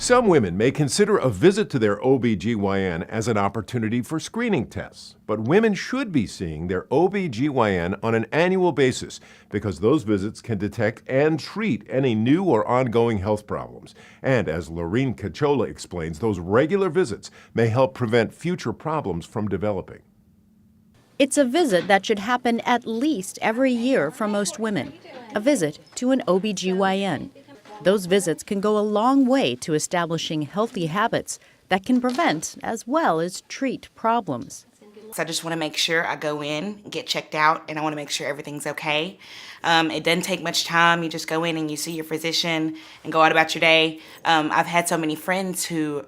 Some women may consider a visit to their OB-GYN as an opportunity for screening tests, but women should be seeing their OB-GYN on an annual basis because those visits can detect and treat any new or ongoing health problems. And as Lurene Cachola explains, those regular visits may help prevent future problems from developing. It's a visit that should happen at least every year for most women, a visit to an OB-GYN. Those visits can go a long way to establishing healthy habits that can prevent as well as treat problems. So I just want to make sure I go in, get checked out, and I want to make sure everything's okay. It doesn't take much time. You just go in and you see your physician and go out about your day. I've had so many friends who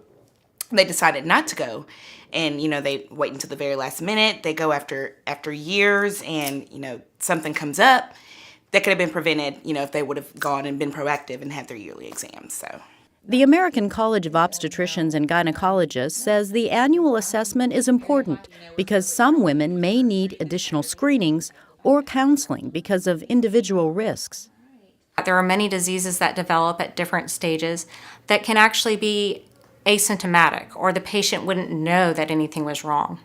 they decided not to go, and they wait until the very last minute. They go after years, and something comes up that could have been prevented, if they would have gone and been proactive and had their yearly exams. So, the American College of Obstetricians and Gynecologists says the annual assessment is important because some women may need additional screenings or counseling because of individual risks. There are many diseases that develop at different stages that can actually be asymptomatic, or the patient wouldn't know that anything was wrong.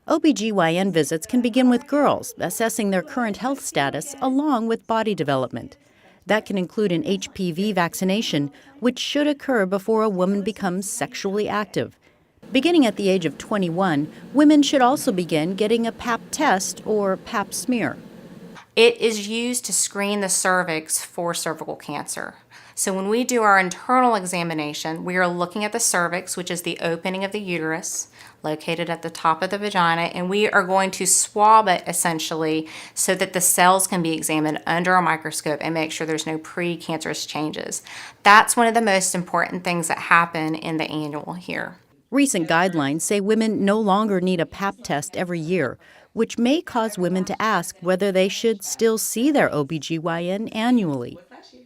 OB-GYN visits can begin with girls, assessing their current health status along with body development. That can include an HPV vaccination, which should occur before a woman becomes sexually active. Beginning at the age of 21, women should also begin getting a Pap test or Pap smear. It is used to screen the cervix for cervical cancer. So when we do our internal examination, we are looking at the cervix, which is the opening of the uterus, located at the top of the vagina, and we are going to swab it essentially so that the cells can be examined under a microscope and make sure there's no precancerous changes. That's one of the most important things that happen in the annual here. Recent guidelines say women no longer need a Pap test every year, which may cause women to ask whether they should still see their OB-GYN annually.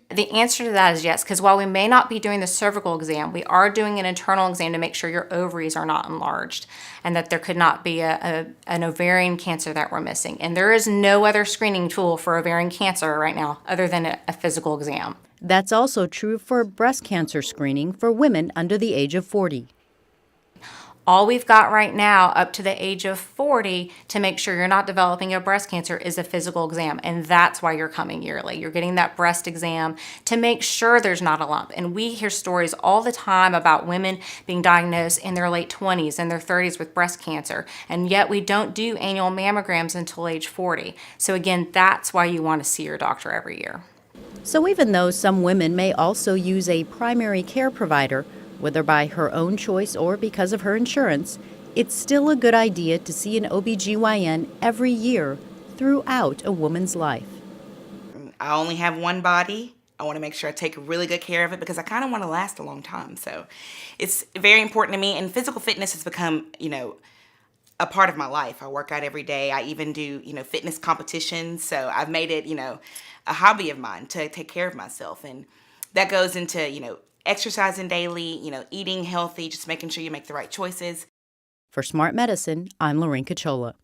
The answer to that is yes, because while we may not be doing the cervical exam, we are doing an internal exam to make sure your ovaries are not enlarged and that there could not be an ovarian cancer that we're missing. And there is no other screening tool for ovarian cancer right now other than a physical exam. That's also true for breast cancer screening for women under the age of 40. All we've got right now up to the age of 40 to make sure you're not developing a breast cancer is a physical exam, and that's why you're coming yearly. You're getting that breast exam to make sure there's not a lump. And we hear stories all the time about women being diagnosed in their late 20s and their 30s with breast cancer, and yet we don't do annual mammograms until age 40. So again, that's why you want to see your doctor every year. So even though some women may also use a primary care provider, whether by her own choice or because of her insurance, it's still a good idea to see an OB-GYN every year throughout a woman's life. I only have one body. I want to make sure I take really good care of it because I kind of want to last a long time. So it's very important to me, and physical fitness has become, a part of my life. I work out every day. I even do, fitness competitions. So I've made it, a hobby of mine to take care of myself. And that goes into, exercising daily, eating healthy, just making sure you make the right choices. For Smart Medicine, I'm Lurene Cachola.